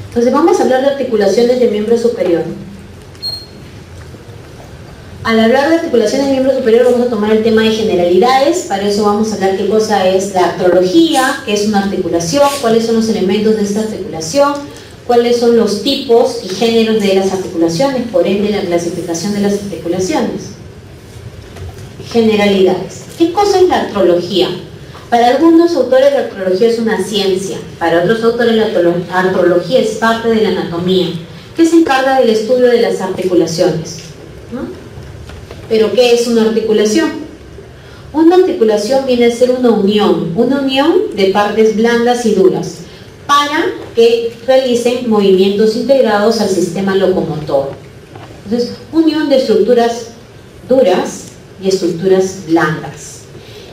Entonces vamos a hablar de articulaciones de miembro superior. Al hablar de articulaciones de miembro superior vamos a tomar el tema de generalidades. Para eso vamos a hablar qué cosa es la artrología, qué es una articulación, cuáles son los elementos de esta articulación, cuáles son los tipos y géneros de las articulaciones, por ende la clasificación de las articulaciones. Generalidades. ¿Qué cosa es la artrología? Para algunos autores la artrología es una ciencia, para otros autores la artrología es parte de la anatomía, que se encarga del estudio de las articulaciones, ¿no? ¿Pero qué es una articulación? Una articulación viene a ser una unión de partes blandas y duras, para que realicen movimientos integrados al sistema locomotor. Entonces, unión de estructuras duras y estructuras blandas.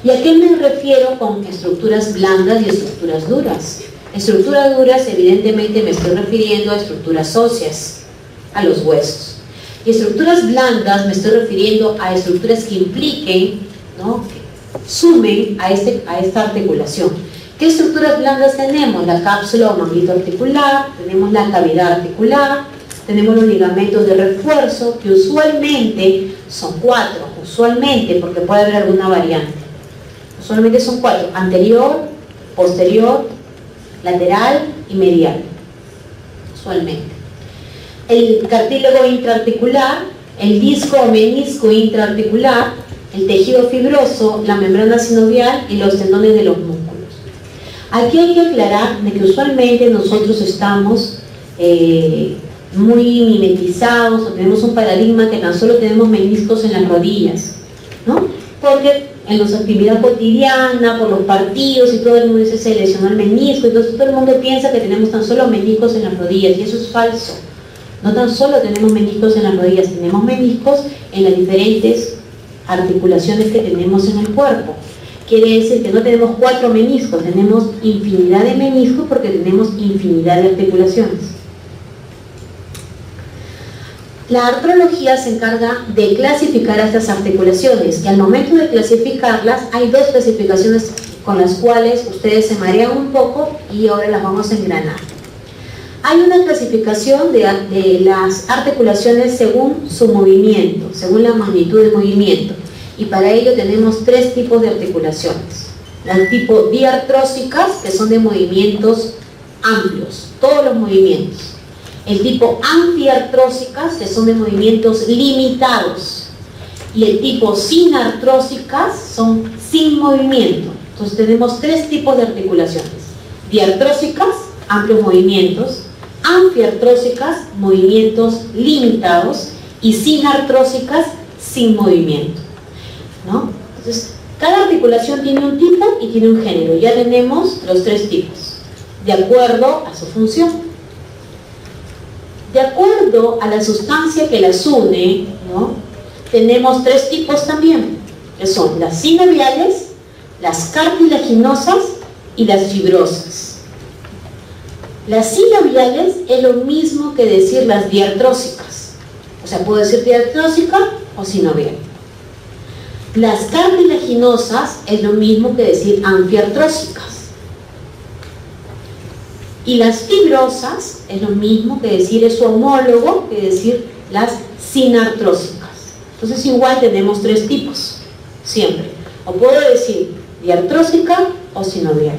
¿Y a qué me refiero con estructuras blandas y estructuras duras? Estructuras duras, evidentemente me estoy refiriendo a estructuras óseas, a los huesos. Y estructuras blandas me estoy refiriendo a estructuras que impliquen, ¿no?, que sumen a esta articulación. ¿Qué estructuras blandas tenemos? La cápsula o manguito articular, tenemos la cavidad articular, tenemos los ligamentos de refuerzo, que usualmente son 4, usualmente, porque puede haber alguna variante. Usualmente son 4, anterior, posterior, lateral y medial, usualmente. El cartílago intraarticular, el disco o menisco intraarticular, el tejido fibroso, la membrana sinovial y los tendones de los músculos. Aquí hay que aclarar de que usualmente nosotros estamos muy mimetizados, o tenemos un paradigma que tan solo tenemos meniscos en las rodillas, ¿no? Porque en nuestra actividad cotidiana, por los partidos y todo el mundo dice se lesionó el menisco, entonces todo el mundo piensa que tenemos tan solo meniscos en las rodillas, y eso es falso. No tan solo tenemos meniscos en las rodillas, tenemos meniscos en las diferentes articulaciones que tenemos en el cuerpo. Quiere decir que no tenemos 4 meniscos, tenemos infinidad de meniscos porque tenemos infinidad de articulaciones. La artrología se encarga de clasificar a estas articulaciones, y al momento de clasificarlas hay 2 clasificaciones con las cuales ustedes se marean un poco y ahora las vamos a engranar. Hay una clasificación de las articulaciones según su movimiento, según la magnitud del movimiento, y para ello tenemos 3 tipos de articulaciones. Las tipo diartrósicas, que son de movimientos amplios, todos los movimientos. El tipo antiartrósicas, que son de movimientos limitados, y el tipo sinartrósicas son sin movimiento. Entonces tenemos 3 tipos de articulaciones: diartrósicas, amplios movimientos; antiartrósicas, movimientos limitados; y sinartrósicas, sin movimiento, ¿no? Entonces, cada articulación tiene un tipo y tiene un género. Ya tenemos los 3 tipos, de acuerdo a su función. De acuerdo a la sustancia que las une, ¿no?, tenemos 3 tipos también, que son las sinoviales, las cartilaginosas y las fibrosas. Las sinoviales es lo mismo que decir las diartrósicas, o sea, puedo decir diartrósica o sinovial. Las cartilaginosas es lo mismo que decir anfiartrósicas. Y las fibrosas es lo mismo que decir, es su homólogo que decir las sinartrósicas. Entonces igual tenemos 3 tipos, siempre. O puedo decir diartrósica o sinovial,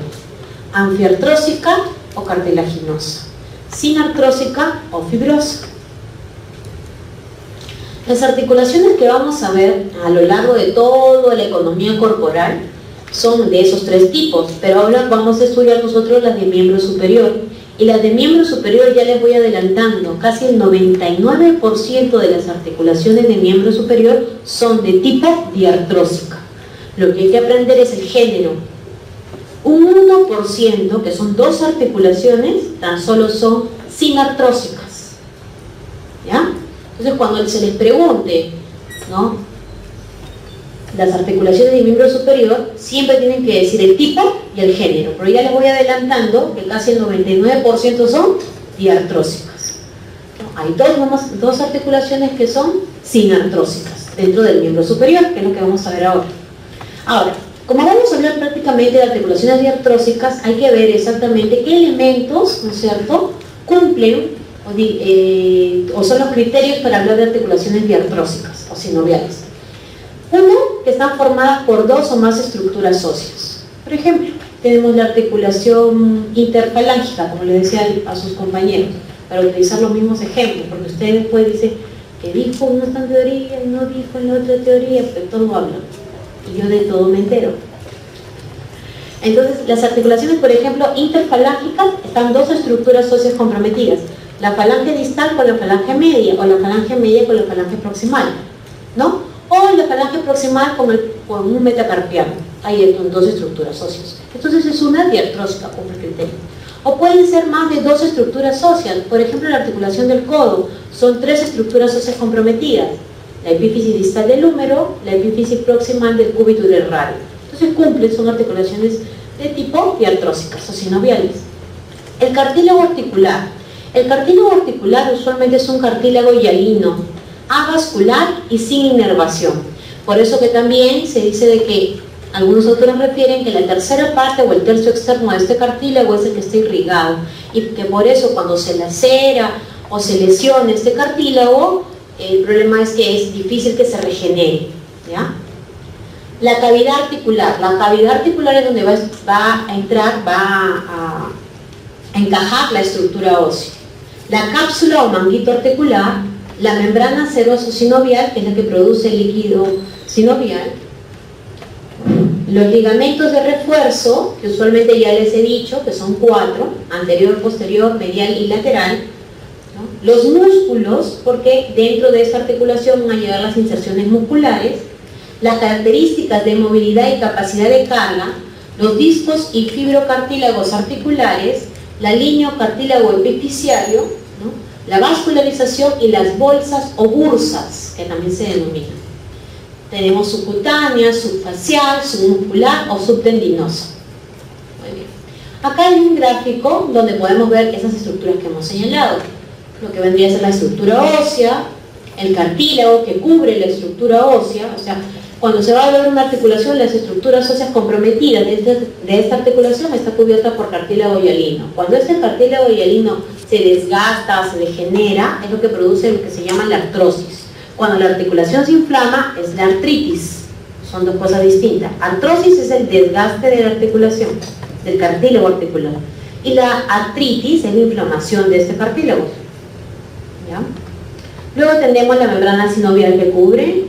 anfiartrósica o cartilaginosa, sinartrósica o fibrosa. Las articulaciones que vamos a ver a lo largo de toda la economía corporal son de esos 3 tipos, pero ahora vamos a estudiar nosotros las de miembro superior. Y las de miembro superior ya les voy adelantando, casi el 99% de las articulaciones de miembro superior son de tipo diartrósica. Lo que hay que aprender es el género. Un 1%, que son 2 articulaciones, tan solo son sinartrósicas, ¿ya? Entonces cuando se les pregunte, ¿no?, las articulaciones de miembro superior, siempre tienen que decir el tipo y el género, pero ya les voy adelantando que casi el 99% son diartrósicas. Hay 2 articulaciones que son sinartrósicas dentro del miembro superior, que es lo que vamos a ver ahora. Ahora, como vamos a hablar prácticamente de articulaciones diartrósicas, hay que ver exactamente qué elementos, ¿no es cierto?, cumplen o son los criterios para hablar de articulaciones diartrósicas o sinoviales. Uno, que están formadas por dos o más estructuras óseas. Por ejemplo, tenemos la articulación interfalángica, como le decía a sus compañeros, para utilizar los mismos ejemplos, porque ustedes después dicen que dijo en una teoría y no dijo en la otra teoría, pero todo habla. Y yo de todo me entero. Entonces, las articulaciones, por ejemplo, interfalángicas, están dos estructuras óseas comprometidas. La falange distal con la falange media, o la falange media con la falange proximal, ¿no? O la falange proximal con un metacarpiano. Ahí son dos estructuras óseas. Entonces es una diartrósica, como criterio. O pueden ser más de dos estructuras óseas. Por ejemplo, la articulación del codo. Son tres estructuras óseas comprometidas. La epífisis distal del húmero, la epífisis proximal del cúbito y del radio. Entonces cumplen, son articulaciones de tipo diartrósicas o sinoviales. El cartílago articular. El cartílago articular usualmente es un cartílago hialino, avascular y sin inervación. Por eso que también se dice de que algunos autores refieren que la tercera parte o el tercio externo de este cartílago es el que está irrigado y que por eso cuando se lacera o se lesiona este cartílago, el problema es que es difícil que se regenere, ¿ya? La cavidad articular. La cavidad articular es donde va a encajar la estructura ósea. La cápsula o manguito articular, la membrana seroso-sinovial, que es la que produce el líquido sinovial, los ligamentos de refuerzo, que usualmente ya les he dicho, que son 4, anterior, posterior, medial y lateral, ¿no? Los músculos, porque dentro de esta articulación van a llegar las inserciones musculares, las características de movilidad y capacidad de carga, los discos y fibrocartílagos articulares, la línea o cartílago epifisiario, ¿no? La vascularización y las bolsas o bursas, que también se denominan. Tenemos subcutánea, subfacial, submuscular o subtendinosa. Muy bien. Acá hay un gráfico donde podemos ver esas estructuras que hemos señalado. Lo que vendría a ser la estructura ósea, el cartílago que cubre la estructura ósea, o sea, cuando se va a hablar de una articulación, las estructuras óseas comprometidas de esta articulación está cubierta por cartílago hialino. Cuando este cartílago hialino se desgasta, se degenera, es lo que produce lo que se llama la artrosis. Cuando la articulación se inflama, es la artritis. Son dos cosas distintas. Artrosis es el desgaste de la articulación, del cartílago articular. Y la artritis es la inflamación de este cartílago. ¿Ya? Luego tenemos la membrana sinovial que cubre.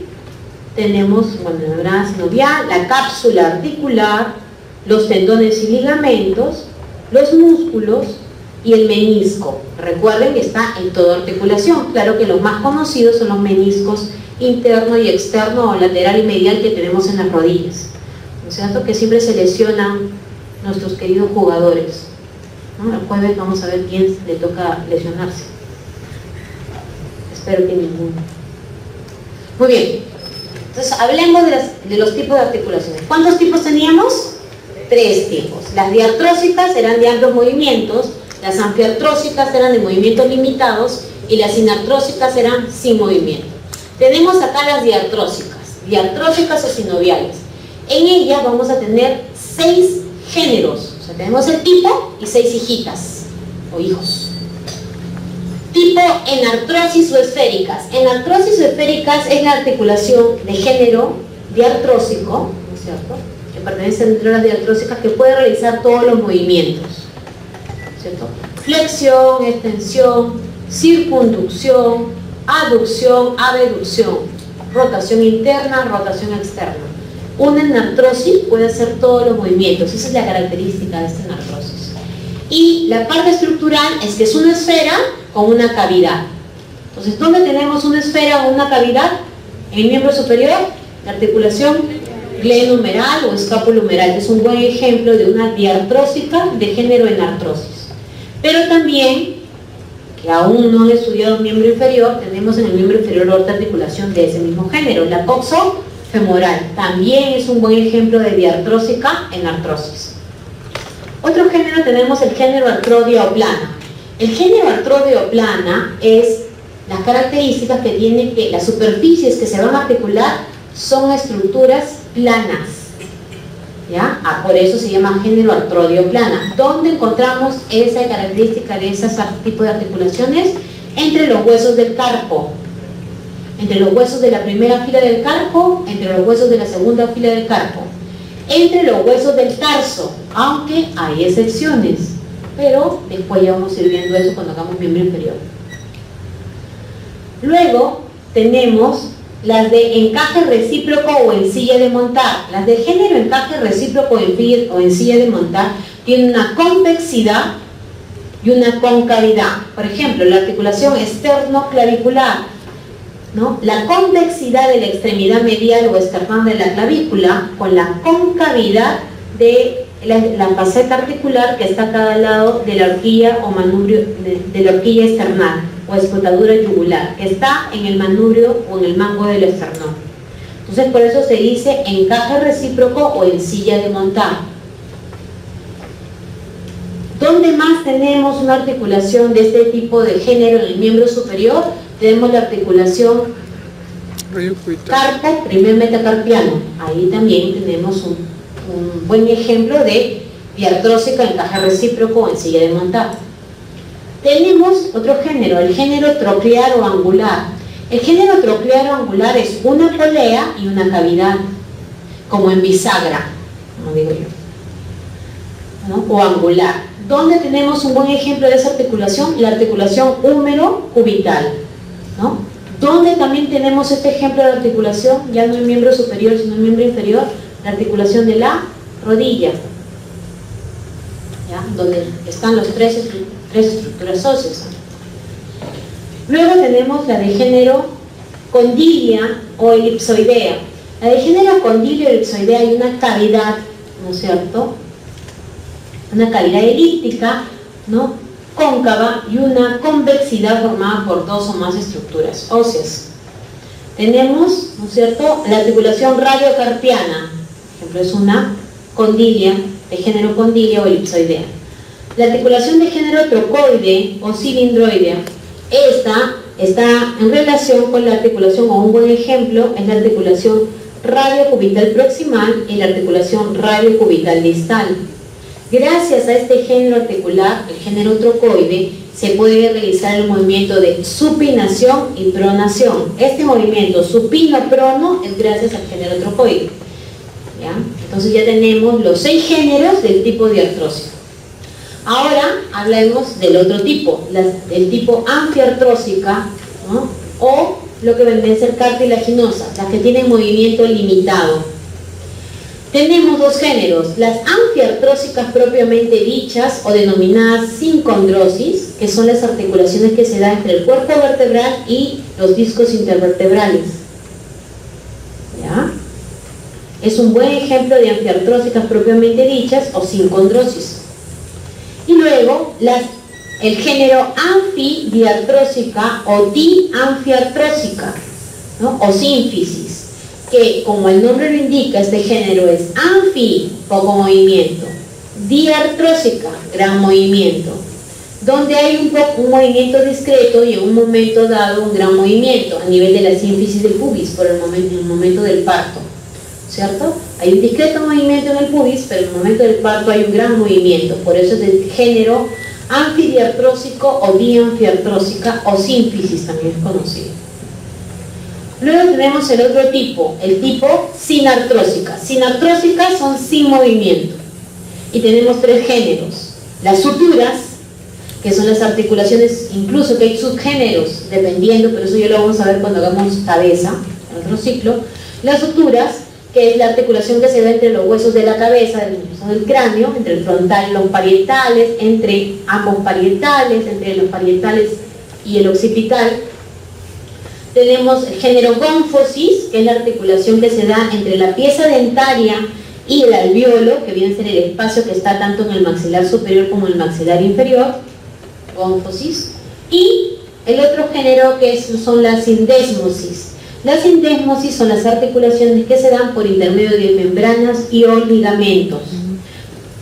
Tenemos, bueno, la membrana sinovial, la cápsula articular, los tendones y ligamentos, los músculos y el menisco. Recuerden que está en toda articulación. Claro que los más conocidos son los meniscos interno y externo o lateral y medial que tenemos en las rodillas. ¿No es cierto? Que siempre se lesionan nuestros queridos jugadores, ¿no? El jueves vamos a ver quién le toca lesionarse. Espero que ninguno. Muy bien. Entonces, hablemos de los tipos de articulaciones. ¿Cuántos tipos teníamos? 3 tipos. Las diartrósicas eran de amplios movimientos, las anfiartrósicas eran de movimientos limitados y las sinartrósicas eran sin movimiento. Tenemos acá las diartrósicas o sinoviales. En ellas vamos a tener 6 géneros. O sea, tenemos el tipo y 6 hijitas o hijos. Tipo enartrosis o esféricas. Enartrosis o esféricas es la articulación de género diartrósico, ¿no es cierto?, que pertenece a las diartrósicas, que puede realizar todos los movimientos, ¿cierto? Flexión, extensión, circunducción, aducción, abducción, rotación interna, rotación externa. Una enartrosis puede hacer todos los movimientos. Esa es la característica de esta enartrosis. Y la parte estructural es que es una esfera con una cavidad. Entonces, ¿dónde tenemos una esfera o una cavidad? En el miembro superior, la articulación glenohumeral o escapulohumeral, que es un buen ejemplo de una diartrósica de género enartrosis. Pero también, que aún no he estudiado un miembro inferior, tenemos en el miembro inferior otra articulación de ese mismo género, la coxofemoral. También es un buen ejemplo de diartrósica enartrosis. Otro género tenemos el género artrodia o plana. El género artrodia o plana es las características que tiene que las superficies que se van a articular son estructuras planas. ¿ya? Por eso se llama género artrodio plana. ¿Dónde encontramos esa característica de ese tipo de articulaciones? Entre los huesos del carpo, entre los huesos de la primera fila del carpo, entre los huesos de la segunda fila del carpo, entre los huesos del tarso, aunque hay excepciones, pero después ya vamos a ir viendo eso cuando hagamos miembro inferior. Luego tenemos las de encaje recíproco o en silla de montar. Las de género encaje recíproco o en silla de montar tienen una convexidad y una concavidad. Por ejemplo, la articulación externo-clavicular, ¿no? La convexidad de la extremidad medial o external de la clavícula con la concavidad de la faceta articular que está a cada lado de la horquilla o manubrio de la horquilla external o escotadura yugular, que está en el manubrio o en el mango del esternón. Entonces, por eso se dice encaje recíproco o en silla de montar. ¿Dónde más tenemos una articulación de este tipo de género en el miembro superior? Tenemos la articulación carpo, primer metacarpiano. Ahí también tenemos un buen ejemplo de diartrósica, encaje recíproco o en silla de montar. Tenemos otro género, el género troclear o angular. El género troclear o angular es una polea y una cavidad, como en bisagra, como digo yo, ¿no? O angular. ¿Dónde tenemos un buen ejemplo de esa articulación? La articulación húmero-cubital, ¿no? ¿Dónde también tenemos este ejemplo de articulación? Ya no en miembro superior, sino en miembro inferior, la articulación de la rodilla, ¿ya? Donde están los tres estructuras óseas. Luego tenemos la de género condilia o elipsoidea. La de género condilia o elipsoidea hay una cavidad, ¿no es cierto? Una cavidad elíptica, ¿no? Cóncava y una convexidad formada por dos o más estructuras óseas. Tenemos, ¿no es cierto?, la articulación radiocarpiana, por ejemplo, es una condilia, de género condilia o elipsoidea. La articulación de género trocoide o cilindroidea, esta está en relación con la articulación, o un buen ejemplo es la articulación radiocubital proximal y la articulación radiocubital distal. Gracias a este género articular, el género trocoide, se puede realizar el movimiento de supinación y pronación. Este movimiento supino-prono es gracias al género trocoide, ¿ya? Entonces ya tenemos los 6 géneros del tipo diartrósico. Ahora hablemos del otro tipo, del tipo anfiartrósica, ¿no? O lo que vendría a ser cartilaginosa, las que tienen movimiento limitado. Tenemos dos géneros, las anfiartrósicas propiamente dichas o denominadas sincondrosis, que son las articulaciones que se dan entre el cuerpo vertebral y los discos intervertebrales, ¿ya? Es un buen ejemplo de anfiartrósicas propiamente dichas o sincondrosis. Y luego el género anfidiartrósica o dianfiartrósica, ¿no? O sínfisis, que como el nombre lo indica, este género es anfi, poco movimiento, diartrósica, gran movimiento, donde hay un movimiento discreto y en un momento dado un gran movimiento a nivel de la sínfisis del pubis por el momento del parto, ¿cierto? Hay un discreto movimiento en el pubis, pero en el momento del parto hay un gran movimiento, por eso es el género anfidiartrósico o dianfiartrósica o sínfisis también es conocido. Luego tenemos el otro tipo, el tipo sinartrósica. Sinartrósicas son sin movimiento. Y tenemos 3 géneros. Las suturas, que son las articulaciones, incluso que hay subgéneros, dependiendo, pero eso ya lo vamos a ver cuando hagamos cabeza, en otro ciclo. Las suturas, que es la articulación que se da entre los huesos de la cabeza, del cráneo, entre el frontal y los parietales, entre ambos parietales, entre los parietales y el occipital. Tenemos el género gónfosis, que es la articulación que se da entre la pieza dentaria y el alveolo, que viene a ser el espacio que está tanto en el maxilar superior como en el maxilar inferior, gónfosis. Y el otro género que son las sindesmosis. Las sindesmosis son las articulaciones que se dan por intermedio de membranas y o ligamentos.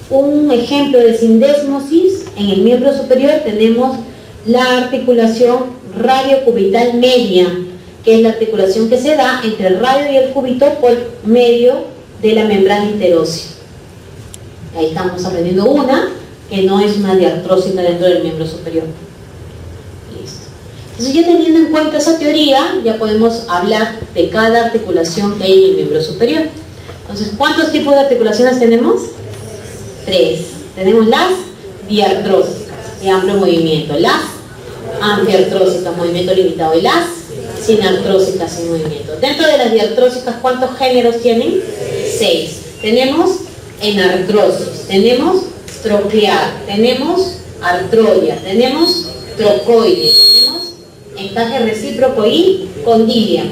Un ejemplo de sindesmosis, en el miembro superior tenemos la articulación radiocubital media, que es la articulación que se da entre el radio y el cúbito por medio de la membrana interósea. Ahí estamos aprendiendo una que no es una diartrósica dentro del miembro superior. Listo. Entonces, ya teniendo en cuenta esa teoría, ya podemos hablar de cada articulación que hay en el miembro superior. Entonces, ¿cuántos tipos de articulaciones tenemos? 3. Tenemos las diartrósicas, de amplio movimiento, las anfiartrósicas, movimiento limitado, y las sinartrósicas, sin movimiento. Dentro de las diartrósicas, ¿cuántos géneros tienen? 6. Tenemos enartrosis, tenemos troclear, tenemos artrodia, tenemos trocoide, tenemos encaje recíproco y condilia.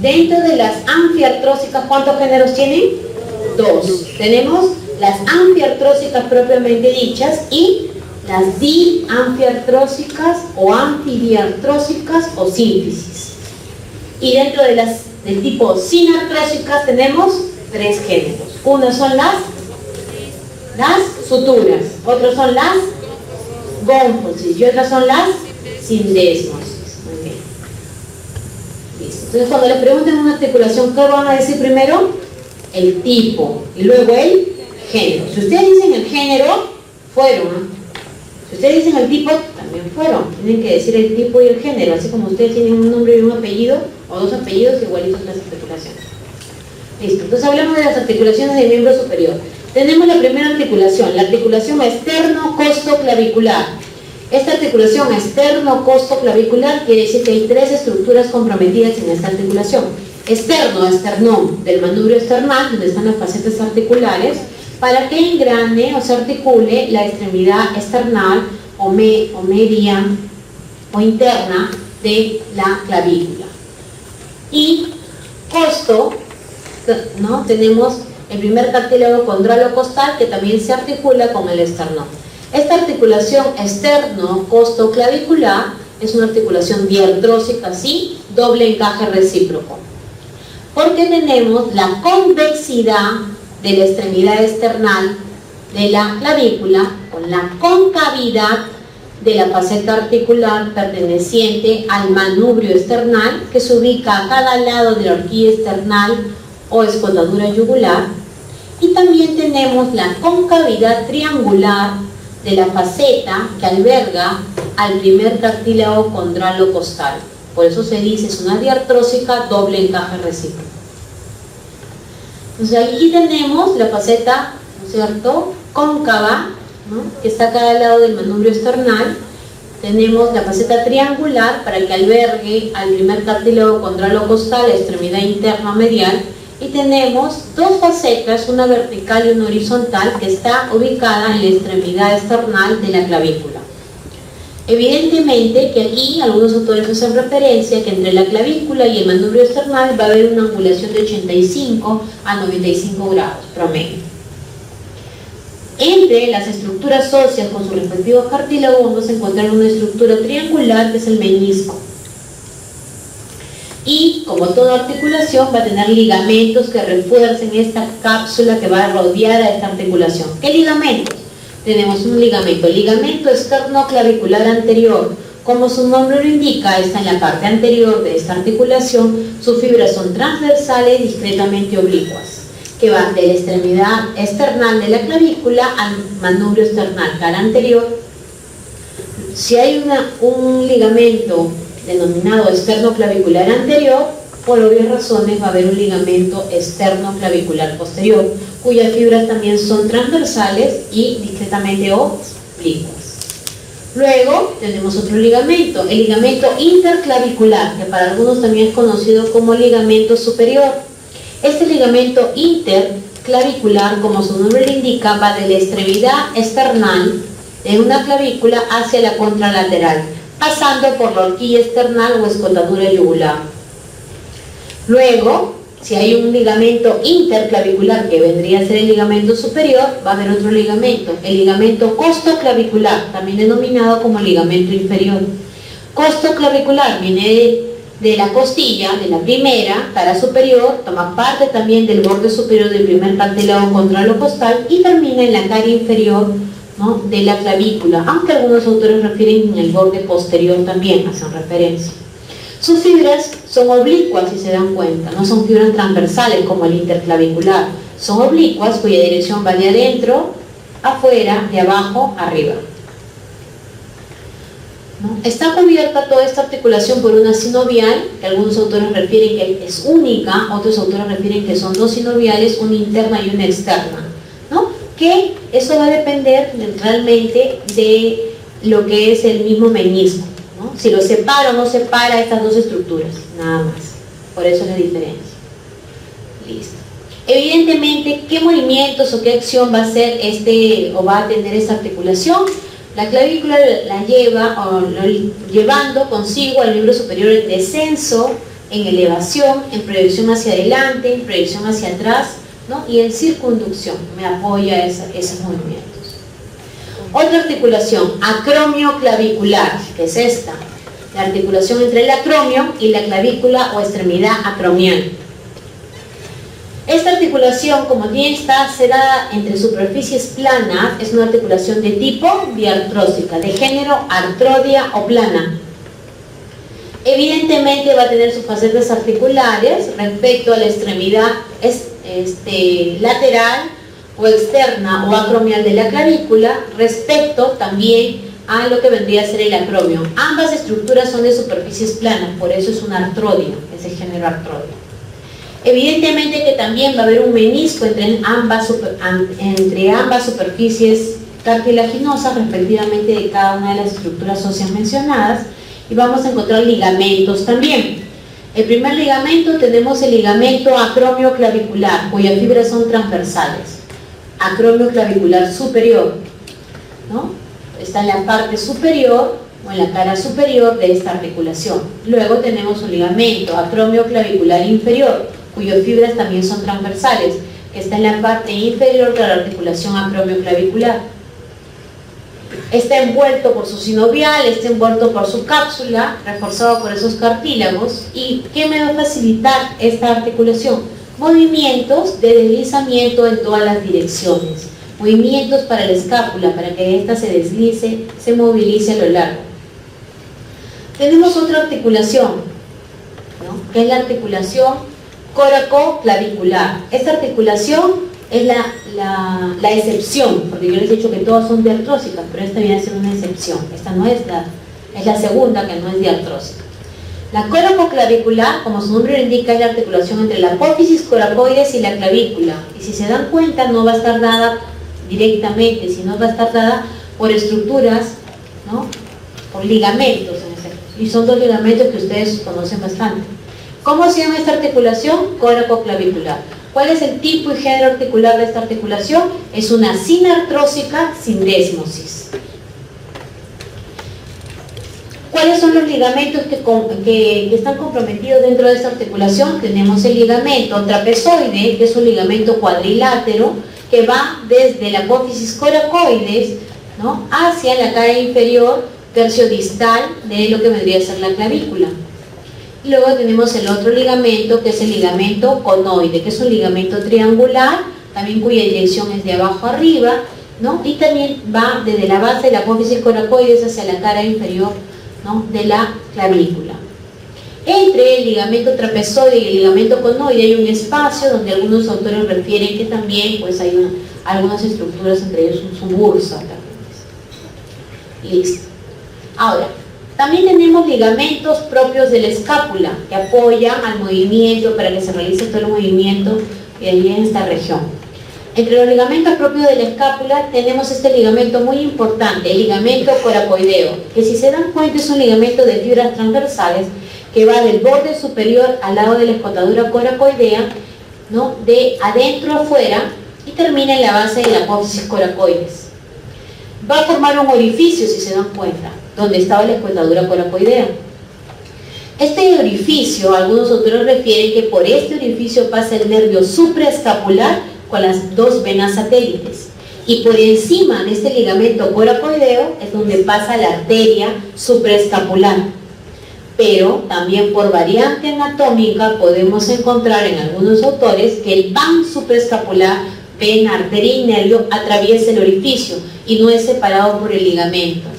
Dentro de las anfiartrósicas, ¿cuántos géneros tienen? 2. Tenemos las anfiartrósicas propiamente dichas y las dianfiartrósicas o antidiartrósicas o sínfisis. Y dentro de las del tipo sinartrósicas tenemos 3 géneros. Uno son las suturas, otros son las gónfosis y otras son las sindesmosis. Muy bien. Listo. Entonces, cuando les pregunten una articulación, ¿qué van a decir primero? El tipo y luego el género. Si ustedes dicen el género, fueron, ¿no? Si ustedes dicen el tipo, también fueron. Tienen que decir el tipo y el género, así como ustedes tienen un nombre y un apellido, o 2 apellidos, igualitos las articulaciones. Listo, entonces hablamos de las articulaciones del miembro superior. Tenemos la primera articulación, la articulación externo-costoclavicular. Esta articulación externo-costoclavicular quiere decir que hay 3 estructuras comprometidas en esta articulación. Externo, esternón, del manubrio esternal, donde están las facetas articulares, para que engrane o se articule la extremidad external o media o interna de la clavícula. Y costo, ¿no? Tenemos el primer cartílago condrolocostal que también se articula con el esternón. Esta articulación externo-costoclavicular es una articulación diartrósica, sí, doble encaje recíproco, porque tenemos la convexidad de la extremidad external de la clavícula con la concavidad de la faceta articular perteneciente al manubrio esternal que se ubica a cada lado de la horquilla esternal o escotadura yugular, y también tenemos la concavidad triangular de la faceta que alberga al primer cartílago condrolocostal. Por eso se dice es una diartrósica doble encaje recíproco. Entonces aquí tenemos la faceta, ¿no es cierto?, cóncava, ¿no?, que está a cada lado del manubrio esternal. Tenemos la faceta triangular para que albergue al primer cartílago condrolocostal, extremidad interna medial, y tenemos 2 facetas, una vertical y una horizontal, que está ubicada en la extremidad external de la clavícula. Evidentemente que aquí algunos autores hacen referencia que entre la clavícula y el manubrio esternal va a haber una angulación de 85 a 95 grados promedio. Entre las estructuras óseas con sus respectivos cartílagos vamos a encontrar una estructura triangular que es el menisco. Y como toda articulación va a tener ligamentos que refuercen esta cápsula que va a rodear a esta articulación. ¿Qué ligamentos? Tenemos un ligamento externo-clavicular anterior. Como su nombre lo indica, está en la parte anterior de esta articulación. Sus fibras son transversales, discretamente oblicuas, que van de la extremidad external de la clavícula al manubrio external, cara anterior. Si hay un ligamento denominado externo-clavicular anterior, por obvias razones va a haber un ligamento externo-clavicular posterior, cuyas fibras también son transversales y discretamente oblicuas. Luego tenemos otro ligamento, el ligamento interclavicular, que para algunos también es conocido como ligamento superior. Este ligamento interclavicular, como su nombre lo indica, va de la extremidad external de una clavícula hacia la contralateral, pasando por la horquilla external o escotadura yugular. Luego, si hay un ligamento interclavicular que vendría a ser el ligamento superior, va a haber otro ligamento, el ligamento costoclavicular, también denominado como ligamento inferior. Costoclavicular viene de la costilla, de la primera, cara superior, toma parte también del borde superior del primer cartílago condrolocostal y termina en la cara inferior, ¿no?, de la clavícula, aunque algunos autores refieren en el borde posterior también, hacen referencia. Sus fibras son oblicuas, si se dan cuenta, no son fibras transversales como el interclavicular, Son oblicuas cuya dirección va de adentro, afuera, de abajo, arriba. ¿No? Está cubierta toda esta articulación por una sinovial, que algunos autores refieren que es única, otros autores refieren que son dos sinoviales, una interna y una externa, ¿no? Que eso va a depender realmente de lo que es el mismo menisco, ¿no? Si lo separa o no separa estas dos estructuras, nada más. Por eso es la diferencia. Listo. Evidentemente, ¿qué movimientos o qué acción va a hacer o va a tener esta articulación? La clavícula la lleva llevando consigo al miembro superior en descenso, en elevación, en proyección hacia adelante, en proyección hacia atrás, ¿no? Y en circunducción, me apoya esos movimientos. Otra articulación, acromioclavicular, que es esta, la articulación entre el acromio y la clavícula o extremidad acromial. Esta articulación, como tiene esta cerrada entre superficies planas, es una articulación de tipo diartrósica, de género artrodia o plana. Evidentemente va a tener sus facetas articulares respecto a la extremidad lateral o externa o acromial de la clavícula, respecto también a lo que vendría a ser el acromio. Ambas estructuras son de superficies planas, por eso es un artrodio, es el género artrodio. Evidentemente que también va a haber un menisco entre ambas superficies cartilaginosas, respectivamente de cada una de las estructuras óseas mencionadas, y vamos a encontrar ligamentos también. El primer ligamento tenemos el ligamento acromioclavicular, cuyas fibras son transversales. Acromioclavicular superior, ¿no? Está en la parte superior o en la cara superior de esta articulación. Luego tenemos un ligamento acromioclavicular inferior, cuyas fibras también son transversales, que está en la parte inferior de la articulación acromioclavicular. Está envuelto por su sinovial, está envuelto por su cápsula, reforzado por esos cartílagos. ¿Y qué me va a facilitar esta articulación? Movimientos de deslizamiento en todas las direcciones. Movimientos para la escápula, para que ésta se deslice, se movilice a lo largo. Tenemos otra articulación, ¿no? Que es la articulación coracoclavicular. Esta articulación es la excepción, porque yo les he dicho que todas son diartrósicas, pero esta viene a ser una excepción. Esta no es la segunda que no es diartrósica. La coracoclavicular, como su nombre lo indica, es la articulación entre la apófisis coracoides y la clavícula. Y si se dan cuenta, no va a estar dada directamente, sino va a estar dada por estructuras, ¿no? Por ligamentos, y son dos ligamentos que ustedes conocen bastante. ¿Cómo se llama esta articulación? Coracoclavicular. ¿Cuál es el tipo y género articular de esta articulación? Es una sinartrósica sin desmosis. ¿Cuáles son los ligamentos que están comprometidos dentro de esta articulación? Tenemos el ligamento trapezoide, que es un ligamento cuadrilátero, que va desde la apófisis coracoides, ¿no?, hacia la cara inferior terciodistal de lo que vendría a ser la clavícula. Y luego tenemos el otro ligamento, que es el ligamento conoide, que es un ligamento triangular, también cuya dirección es de abajo arriba, ¿no? Y también va desde la base de la apófisis coracoides hacia la cara inferior, ¿no?, de la clavícula. Entre el ligamento trapezoide y el ligamento conoide hay un espacio donde algunos autores refieren que también pues hay algunas estructuras, entre ellos su bursa también. Listo. Ahora, también tenemos ligamentos propios de la escápula que apoyan al movimiento para que se realice todo el movimiento ahí en esta región. Entre los ligamentos propios de la escápula tenemos este ligamento muy importante, el ligamento coracoideo, que si se dan cuenta es un ligamento de fibras transversales que va del borde superior al lado de la escotadura coracoidea, ¿no?, de adentro a afuera, y termina en la base de la apófisis coracoides. Va a formar un orificio, si se dan cuenta, donde estaba la escotadura coracoidea. Este orificio, algunos autores refieren que por este orificio pasa el nervio supraescapular con las dos venas satélites, y por encima de este ligamento coracoideo es donde pasa la arteria supraescapular. Pero también por variante anatómica podemos encontrar en algunos autores que el pan supraescapular, vena, arteria y nervio atraviesa el orificio y no es separado por el ligamento.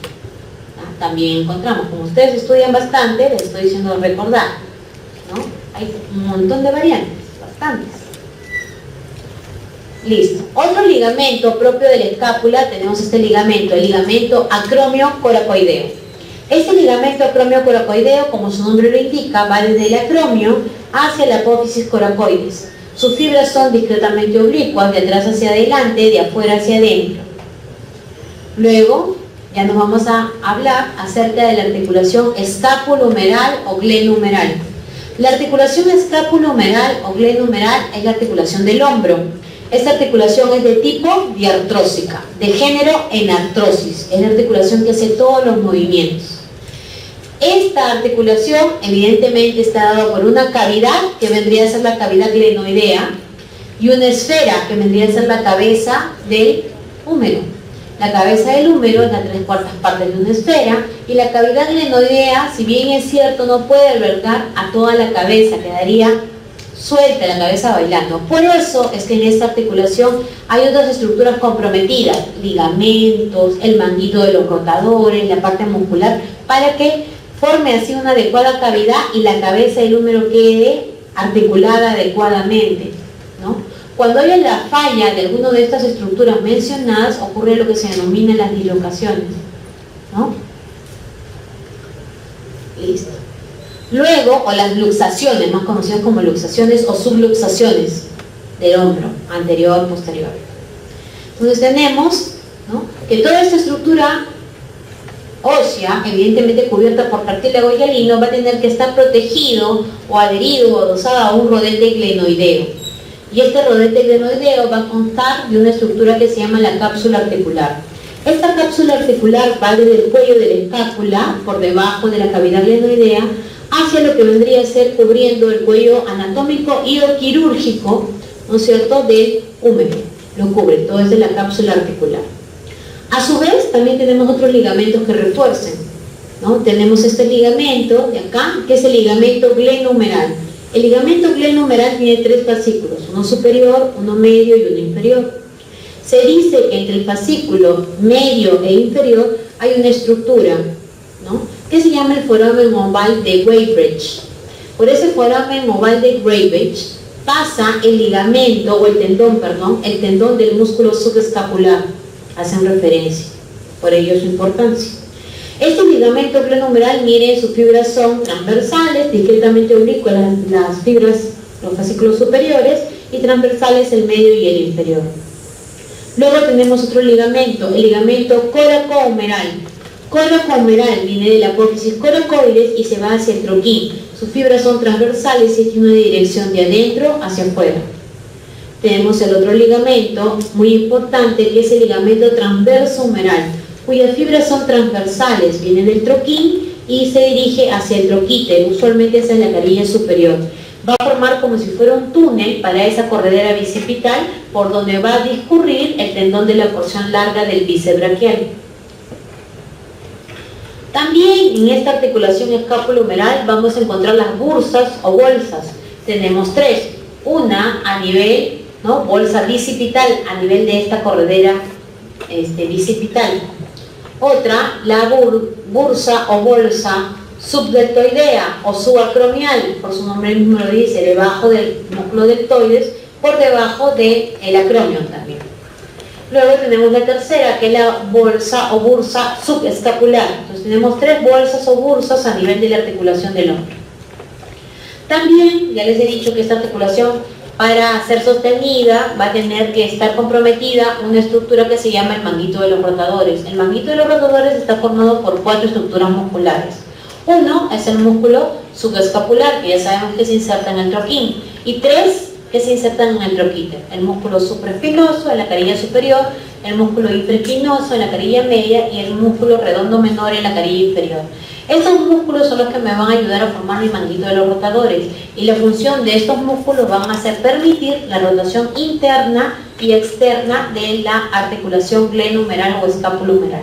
También encontramos, como ustedes estudian bastante, les estoy diciendo recordar, ¿no? Hay un montón de variantes, bastantes. Listo. Otro ligamento propio de la escápula, tenemos este ligamento, el ligamento acromio-coracoideo. Este ligamento acromio-coracoideo, como su nombre lo indica, va desde el acromio hacia la apófisis coracoides. Sus fibras son discretamente oblicuas, de atrás hacia adelante, de afuera hacia adentro. Luego, ya nos vamos a hablar acerca de la articulación escápulo-humeral o glenohumeral. La articulación escápulo-humeral o glenohumeral es la articulación del hombro. Esta articulación es de tipo diartrósica, de género en artrosis. Es la articulación que hace todos los movimientos. Esta articulación evidentemente está dada por una cavidad, que vendría a ser la cavidad glenoidea, y una esfera, que vendría a ser la cabeza del húmero. La cabeza del húmero es la 3/4 partes de una esfera, y la cavidad glenoidea, si bien es cierto, no puede albergar a toda la cabeza, quedaría suelta la cabeza bailando. Por eso es que en esta articulación hay otras estructuras comprometidas, ligamentos, el manguito de los rotadores, la parte muscular, para que forme así una adecuada cavidad y la cabeza del húmero quede articulada adecuadamente, ¿no? Cuando haya la falla de alguna de estas estructuras mencionadas, ocurre lo que se denomina las dislocaciones, ¿no? Listo. Luego, o las luxaciones, más conocidas como luxaciones o subluxaciones del hombro, anterior, posterior. Entonces tenemos, ¿no?, que toda esta estructura ósea, evidentemente cubierta por cartílago hialino, va a tener que estar protegido o adherido o adosado a un rodete glenoideo. Y este rodete glenoideo va a constar de una estructura que se llama la cápsula articular. Esta cápsula articular va desde el cuello de la escápula, por debajo de la cavidad glenoidea, hacia lo que vendría a ser cubriendo el cuello anatómico y o quirúrgico, ¿no es cierto?, del húmero. Lo cubre, todo es de la cápsula articular. A su vez, también tenemos otros ligamentos que refuercen, ¿no? Tenemos este ligamento de acá, que es el ligamento glenohumeral. El ligamento glenohumeral tiene 3 fascículos, uno superior, uno medio y uno inferior. Se dice que entre el fascículo medio e inferior hay una estructura, ¿no?, que se llama el foramen oval de Weybridge. Por ese foramen oval de Weybridge pasa el ligamento, o el tendón del músculo subescapular, hacen referencia, por ello su importancia. Este ligamento glenohumeral, miren, sus fibras son transversales, discretamente oblicuas las fibras, los fascículos superiores, y transversales el medio y el inferior. Luego tenemos otro ligamento, el ligamento coracohumeral. Coracohumeral viene de la apófisis coracoides y se va hacia el troquín. Sus fibras son transversales y tiene una dirección de adentro hacia afuera. Tenemos el otro ligamento muy importante, que es el ligamento transverso humeral, cuyas fibras son transversales, viene del troquín y se dirige hacia el troquíter, usualmente hacia la carilla superior. Va a formar como si fuera un túnel para esa corredera bicipital por donde va a discurrir el tendón de la porción larga del bíceps braquial. También en esta articulación escápulo-humeral vamos a encontrar las bursas o bolsas. Tenemos 3. Una a nivel, ¿no?, bolsa bicipital, a nivel de esta corredera bicipital. Otra, la bursa o bolsa subdeltoidea o subacromial, por su nombre mismo lo dice, debajo del músculo deltoides, por debajo del acromio también. Luego tenemos la tercera, que es la bolsa o bursa subescapular. Entonces tenemos 3 bolsas o bursas a nivel de la articulación del hombro. También, ya les he dicho que esta articulación, para ser sostenida, va a tener que estar comprometida una estructura que se llama el manguito de los rotadores. El manguito de los rotadores está formado por 4 estructuras musculares. Uno es el músculo subescapular, que ya sabemos que se inserta en el troquín, y 3 que se insertan en el troquíter: el músculo supraespinoso en la carilla superior, el músculo infraespinoso en la carilla media y el músculo redondo menor en la carilla inferior. Estos músculos son los que me van a ayudar a formar el manguito de los rotadores, y la función de estos músculos van a ser permitir la rotación interna y externa de la articulación glenohumeral o escapulohumeral.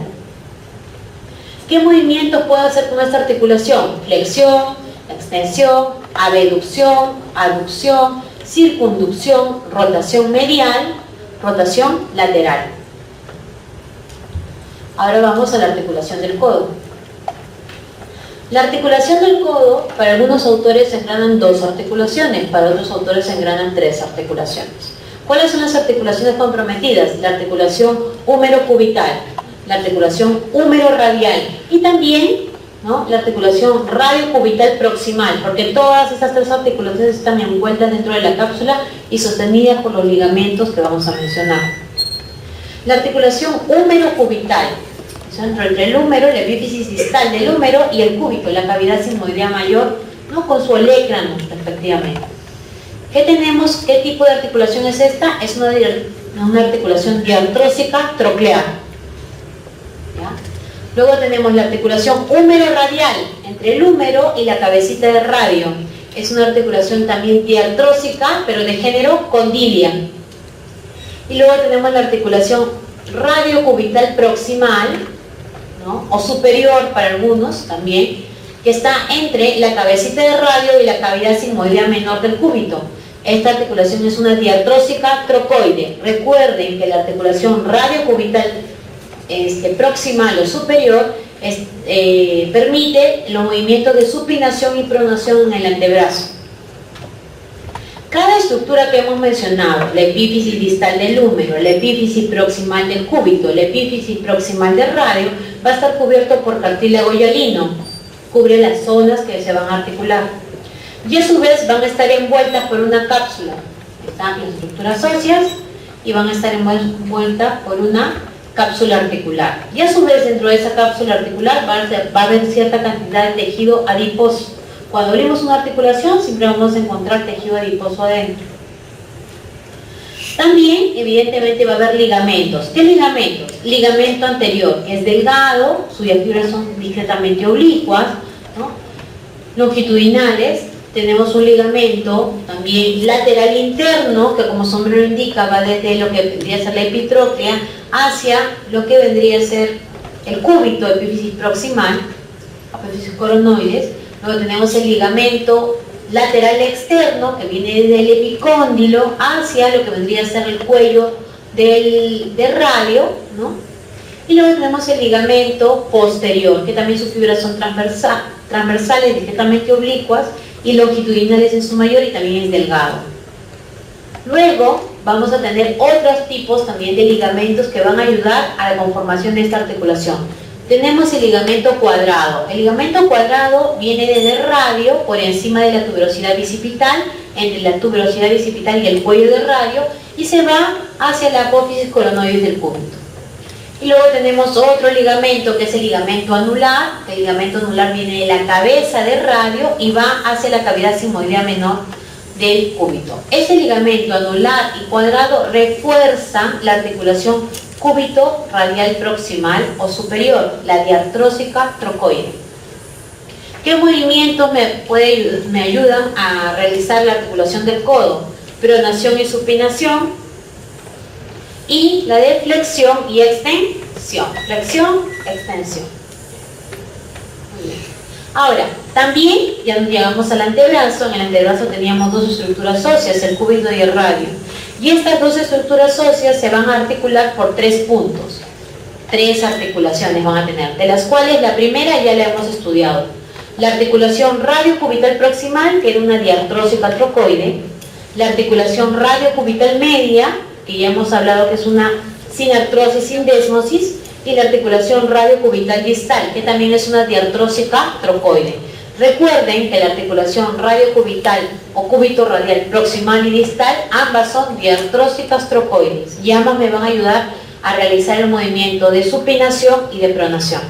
¿Qué movimientos puedo hacer con esta articulación? Flexión, extensión, abducción, aducción, circunducción, rotación medial, rotación lateral. Ahora vamos a la articulación del codo. La articulación del codo, para algunos autores se engranan 2 articulaciones, para otros autores se engranan 3 articulaciones. ¿Cuáles son las articulaciones comprometidas? La articulación húmero-cubital, la articulación húmero-radial y también, ¿no?, la articulación radiocubital proximal, porque todas estas tres articulaciones están envueltas dentro de la cápsula y sostenidas por los ligamentos que vamos a mencionar. La articulación húmero-cubital, entre el húmero, la epífisis distal del húmero y el cúbito, la cavidad sigmoidea mayor, ¿no?, con su olecrano respectivamente. ¿Qué tenemos? ¿Qué tipo de articulación es esta? Es una articulación diartrósica troclear. ¿Ya? Luego tenemos la articulación húmero-radial, entre el húmero y la cabecita del radio. Es una articulación también diartrósica, pero de género condilia. Y luego tenemos la articulación radiocubital proximal, ¿no?, o superior para algunos también, que está entre la cabecita de radio y la cavidad sigmoidea menor del cúbito. Esta articulación es una diartrósica trocoide. Recuerden que la articulación radiocubital proximal o superior permite los movimientos de supinación y pronación en el antebrazo. Cada estructura que hemos mencionado, la epífisis distal del húmero, la epífisis proximal del cúbito, la epífisis proximal del radio, va a estar cubierto por cartílago hialino, cubre las zonas que se van a articular. Y a su vez van a estar envueltas por una cápsula. Están las estructuras óseas y van a estar envueltas por una cápsula articular. Y a su vez dentro de esa cápsula articular va a haber cierta cantidad de tejido adiposo. Cuando abrimos una articulación siempre vamos a encontrar tejido adiposo adentro. También evidentemente va a haber ligamentos. ¿Qué ligamentos? Ligamento anterior, que es delgado, cuyas fibras son discretamente oblicuas, ¿no?, longitudinales. Tenemos un ligamento también lateral interno, que como su nombre lo indica, va desde lo que vendría a ser la epitróclea hacia lo que vendría a ser el cúbito, epífisis proximal, epífisis coronoides. Luego tenemos el ligamento lateral externo, que viene desde el epicóndilo hacia lo que vendría a ser el cuello del radio, ¿no? Y luego tenemos el ligamento posterior, que también sus fibras son transversales, discretamente oblicuas y longitudinales en su mayor, y también es delgado. Luego vamos a tener otros tipos también de ligamentos que van a ayudar a la conformación de esta articulación. Tenemos el ligamento cuadrado. El ligamento cuadrado viene desde el radio, por encima de la tuberosidad bicipital, entre la tuberosidad bicipital y el cuello del radio, y se va hacia la apófisis coronoides del cúbito. Y luego tenemos otro ligamento, que es el ligamento anular. El ligamento anular viene de la cabeza del radio y va hacia la cavidad sigmoidea menor del cúbito. Este ligamento anular y cuadrado refuerzan la articulación cúbito radial proximal o superior, la diartrósica trocoide. ¿Qué movimientos me ayudan a realizar la articulación del codo? Pronación y supinación, y la de flexión y extensión. Flexión, extensión. Muy bien. Ahora, también ya llegamos al antebrazo. En el antebrazo teníamos dos estructuras óseas, el cúbito y el radio. Y estas dos estructuras óseas se van a articular por 3 puntos. 3 articulaciones van a tener, de las cuales la primera ya la hemos estudiado. La articulación radiocubital proximal, que era una diartrósica trocoide. La articulación radiocubital media, que ya hemos hablado que es una sinartrosis sin desmosis, y la articulación radiocubital distal, que también es una diartrósica trocoide. Recuerden que la articulación radiocubital o cúbito radial proximal y distal, ambas son diartrósicas trocoides, y ambas me van a ayudar a realizar el movimiento de supinación y de pronación.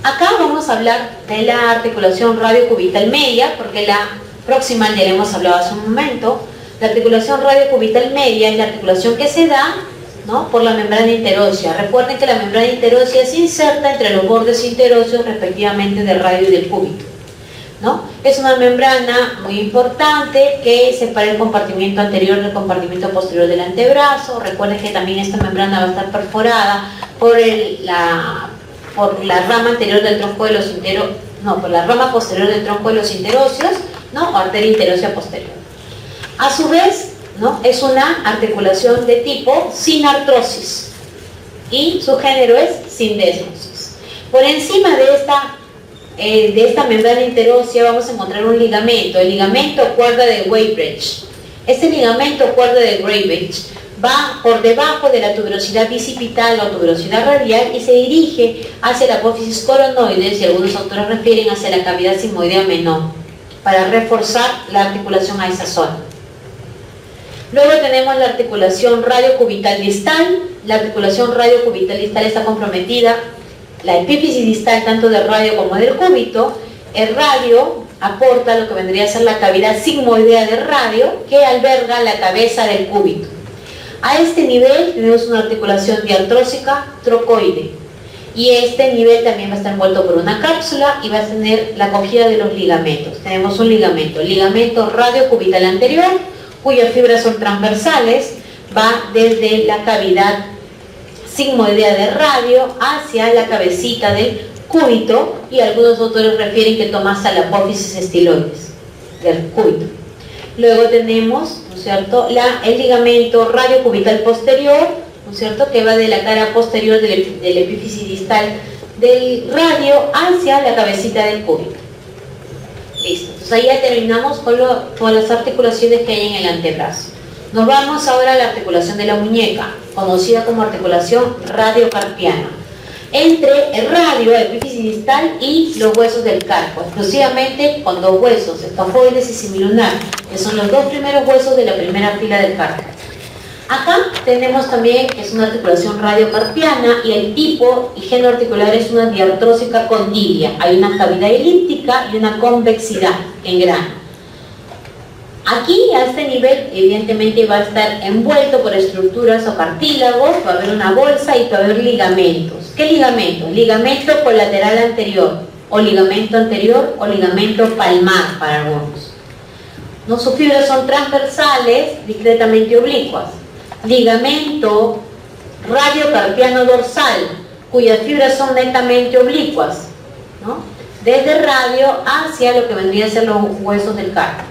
Acá vamos a hablar de la articulación radiocubital media, porque la proximal ya la hemos hablado hace un momento. La articulación radiocubital media es la articulación que se da, ¿no?, por la membrana interósea. Recuerden que la membrana interósea se inserta entre los bordes interóseos respectivamente del radio y del cúbito, ¿no? Es una membrana muy importante que separa el compartimiento anterior del compartimiento posterior del antebrazo. Recuerden que también esta membrana va a estar perforada por la rama anterior del tronco de los por la rama posterior del tronco de los interóseos, ¿no?, o arteria interósea posterior. A su vez, ¿no?, es una articulación de tipo sinartrosis y su género es sindesmosis. Por encima de esta membrana interósea vamos a encontrar un ligamento, el ligamento cuerda de Weybrecht. Este ligamento cuerdo de Gravage va por debajo de la tuberosidad bicipital o tuberosidad radial y se dirige hacia la apófisis coronoides, y algunos autores refieren hacia la cavidad sigmoidea menor, para reforzar la articulación a esa zona. Luego tenemos la articulación radiocubital distal. La articulación radiocubital distal está comprometida, la epífisis distal tanto del radio como del cúbito. El radio aporta lo que vendría a ser la cavidad sigmoidea del radio, que alberga la cabeza del cúbito. A este nivel tenemos una articulación diartrósica trocoide, y este nivel también va a estar envuelto por una cápsula y va a tener la acogida de los ligamentos. Tenemos un ligamento radiocubital anterior, cuyas fibras son transversales, va desde la cavidad sigmoidea del radio hacia la cabecita del cúbito, y algunos autores refieren que toma hasta la apófisis estiloides del cúbito. Luego tenemos, ¿no es cierto?, el ligamento radiocubital posterior, ¿no es cierto?, que va de la cara posterior del epífisis distal del radio hacia la cabecita del cúbito. Listo, entonces ahí ya terminamos con las articulaciones que hay en el antebrazo. Nos vamos ahora a la articulación de la muñeca, conocida como articulación radiocarpiana, entre el radio, el epífisis distal, y los huesos del carpo, exclusivamente con dos huesos, escafoides y semilunar, que son los dos primeros huesos de la primera fila del carpo. Acá tenemos también que es una articulación radiocarpiana, y el tipo y género articular es una diartrósica condilia. Hay una cavidad elíptica y una convexidad en grano. Aquí, a este nivel, evidentemente va a estar envuelto por estructuras o cartílagos, va a haber una bolsa y va a haber ligamentos. ¿Qué ligamento? Ligamento colateral anterior, o ligamento anterior, o ligamento palmar para algunos. ¿No? Sus fibras son transversales, discretamente oblicuas. Ligamento radiocarpiano dorsal, cuyas fibras son netamente oblicuas, ¿no?, desde el radio hacia lo que vendría a ser los huesos del carpo.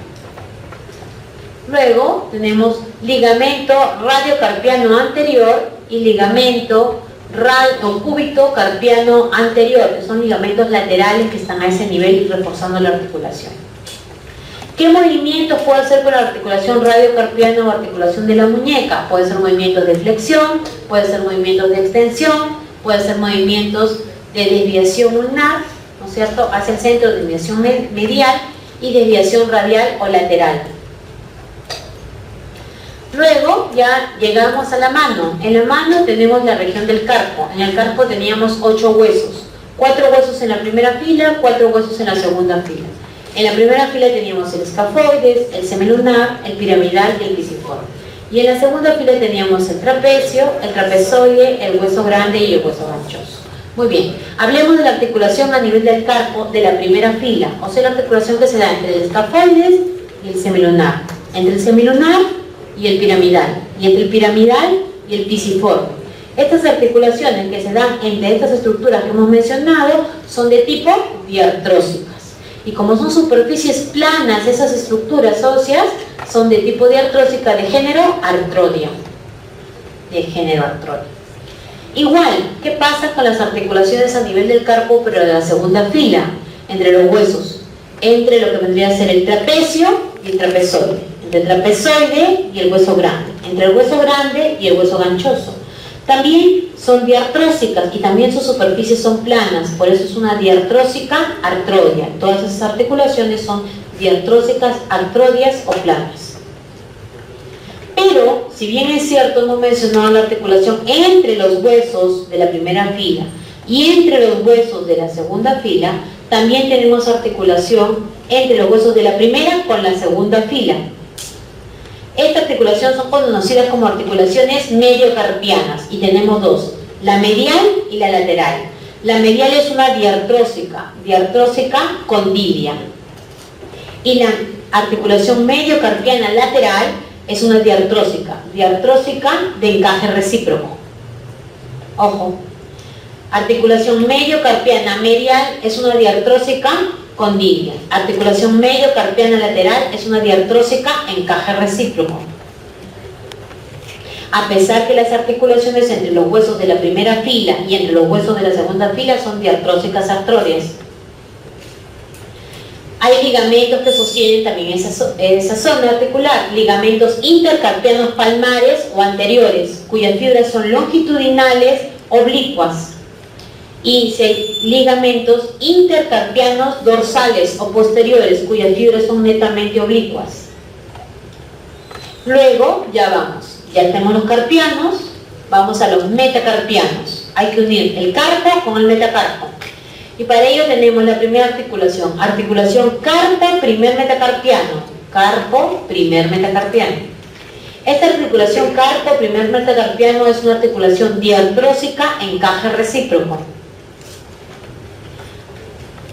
Luego tenemos ligamento radiocarpiano anterior y ligamento cúbito carpiano anterior, que son ligamentos laterales que están a ese nivel y reforzando la articulación. ¿Qué movimientos puede hacer con la articulación radiocarpiana o articulación de la muñeca? Puede ser movimientos de flexión, puede ser movimientos de extensión, puede ser movimientos de desviación ulnar, ¿no es cierto?, hacia el centro, desviación medial, y desviación radial o lateral. Luego ya llegamos a la mano. En la mano tenemos la región del carpo. En el carpo teníamos 8 huesos, 4 huesos en la primera fila, 4 huesos en la segunda fila. En la primera fila teníamos el escafoides, el semilunar, el piramidal y el pisiforme. Y en la segunda fila teníamos el trapecio, el trapezoide, el hueso grande y el hueso ganchoso. Muy bien, hablemos de la articulación a nivel del carpo de la primera fila, o sea, la articulación que se da entre el escafoides y el semilunar, entre el semilunar y el piramidal, y entre el piramidal y el pisiforme. Estas articulaciones que se dan entre estas estructuras que hemos mencionado son de tipo diartrósicas, y como son superficies planas, esas estructuras óseas son de tipo diartrósica de género artrodia. Igual, ¿qué pasa con las articulaciones a nivel del carpo pero de la segunda fila, entre los huesos? Entre lo que vendría a ser el trapecio y el trapezoide, entre el trapezoide y el hueso grande, entre el hueso grande y el hueso ganchoso. También son diartrósicas y también sus superficies son planas, por eso es una diartrósica artrodia. Todas esas articulaciones son diartrósicas, artrodias o planas. Pero, si bien es cierto, hemos mencionado la articulación entre los huesos de la primera fila y entre los huesos de la segunda fila, también tenemos articulación entre los huesos de la primera con la segunda fila. Esta articulación son conocidas como articulaciones mediocarpianas y tenemos dos, la medial y la lateral. La medial es una diartrósica condilia, y la articulación mediocarpiana lateral es una diartrósica de encaje recíproco. Ojo, articulación mediocarpiana medial es una diartrósica condilia. Articulación mediocarpiana lateral es una diartrósica encaje recíproco. A pesar que las articulaciones entre los huesos de la primera fila y entre los huesos de la segunda fila son diartrósicas artrodias. Hay ligamentos que sostienen también esa zona articular, ligamentos intercarpianos palmares o anteriores, cuyas fibras son longitudinales, oblicuas. Y si hay ligamentos intercarpianos dorsales o posteriores, cuyas fibras son netamente oblicuas. Luego, ya tenemos los carpianos, vamos a los metacarpianos. Hay que unir el carpo con el metacarpo. Y para ello tenemos la primera articulación carpo, primer metacarpiano. Carpo, primer metacarpiano. Esta articulación carpo, primer metacarpiano es una articulación diartrósica, encaje recíproco.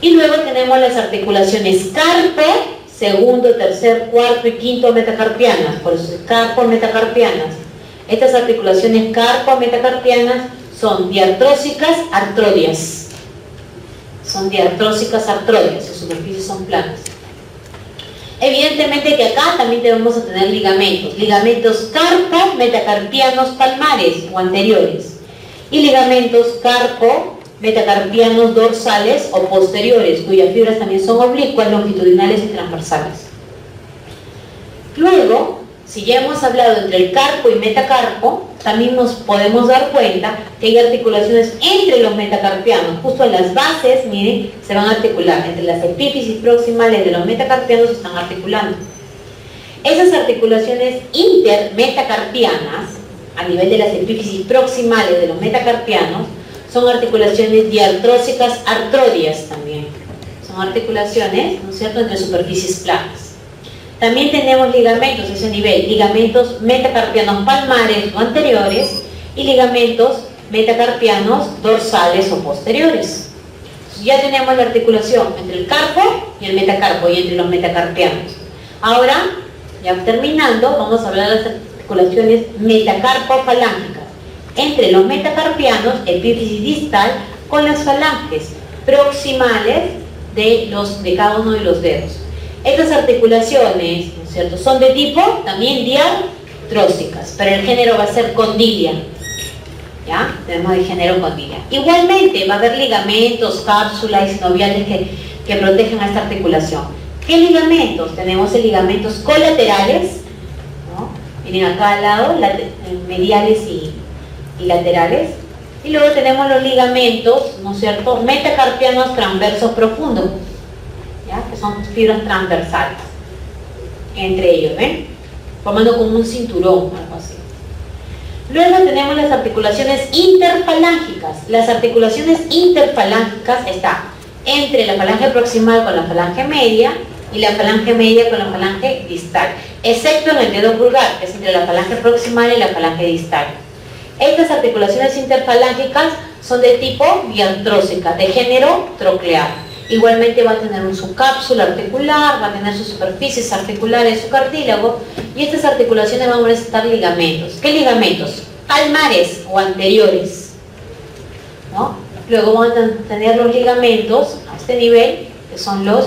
Y luego tenemos las articulaciones carpo, segundo, tercer, cuarto y quinto metacarpianas, por eso es carpo metacarpianas. Estas articulaciones carpo metacarpianas son diartrósicas artrodias. Son diartrósicas artrodias, sus superficies son planas. Evidentemente que acá también debemos tener ligamentos carpo metacarpianos palmares o anteriores y ligamentos carpo metacarpianos dorsales o posteriores, cuyas fibras también son oblicuas, longitudinales y transversales. Luego, si ya hemos hablado entre el carpo y metacarpo, también nos podemos dar cuenta que hay articulaciones entre los metacarpianos. Justo en las bases, miren, se van a articular. Entre las epífisis proximales de los metacarpianos se están articulando. Esas articulaciones intermetacarpianas, a nivel de las epífisis proximales de los metacarpianos, son articulaciones diartrósicas artrodias también. Son articulaciones, ¿no es cierto?, entre superficies planas. También tenemos ligamentos a ese nivel, ligamentos metacarpianos palmares o anteriores y ligamentos metacarpianos dorsales o posteriores. Ya tenemos la articulación entre el carpo y el metacarpo y entre los metacarpianos. Ahora, ya terminando, vamos a hablar de las articulaciones metacarpo-falángicas. Entre los metacarpianos, epífisis distal, con las falanges proximales de cada uno de los dedos. Estas articulaciones, ¿no es cierto?, son de tipo también diartrósicas, pero el género va a ser condilia. ¿Ya? Tenemos el género condilia. Igualmente va a haber ligamentos, cápsulas y sinoviales que protegen a esta articulación. ¿Qué ligamentos? Tenemos ligamentos colaterales, ¿no? Miren acá al lado, mediales y laterales. Y luego tenemos los ligamentos, ¿no es cierto?, metacarpianos transversos profundos, ¿ya?, que son fibras transversales entre ellos, ¿ven?, formando como un cinturón, algo así. Luego tenemos las articulaciones interfalángicas. Las articulaciones interfalángicas están entre la falange proximal con la falange media y la falange media con la falange distal, excepto en el dedo pulgar, que es entre la falange proximal y la falange distal. Estas articulaciones interfalángicas son de tipo diartrósica, de género troclear. Igualmente va a tener su cápsula articular, va a tener sus superficies articulares, su cartílago, y estas articulaciones van a presentar ligamentos. ¿Qué ligamentos? Palmares o anteriores, ¿no? Luego van a tener los ligamentos a este nivel, que son los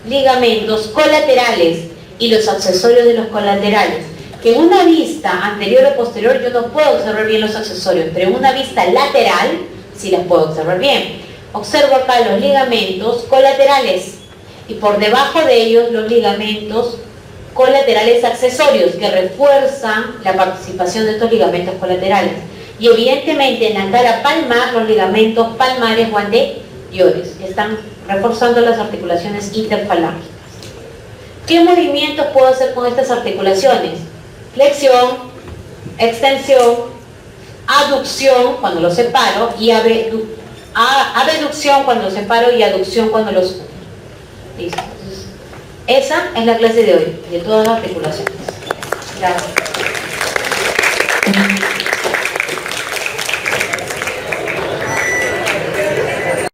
ligamentos colaterales y los accesorios de los colaterales, que en una vista anterior o posterior yo no puedo observar bien los accesorios, pero en una vista lateral sí las puedo observar bien. Observo acá los ligamentos colaterales y por debajo de ellos los ligamentos colaterales accesorios que refuerzan la participación de estos ligamentos colaterales. Y evidentemente en la cara palmar los ligamentos palmares o anteriores que están reforzando las articulaciones interfalángicas. ¿Qué movimientos puedo hacer con estas articulaciones? Flexión, extensión, aducción cuando los separo y abducción cuando los separo y aducción cuando los uno. Listo. Entonces, esa es la clase de hoy, de todas las articulaciones. Gracias.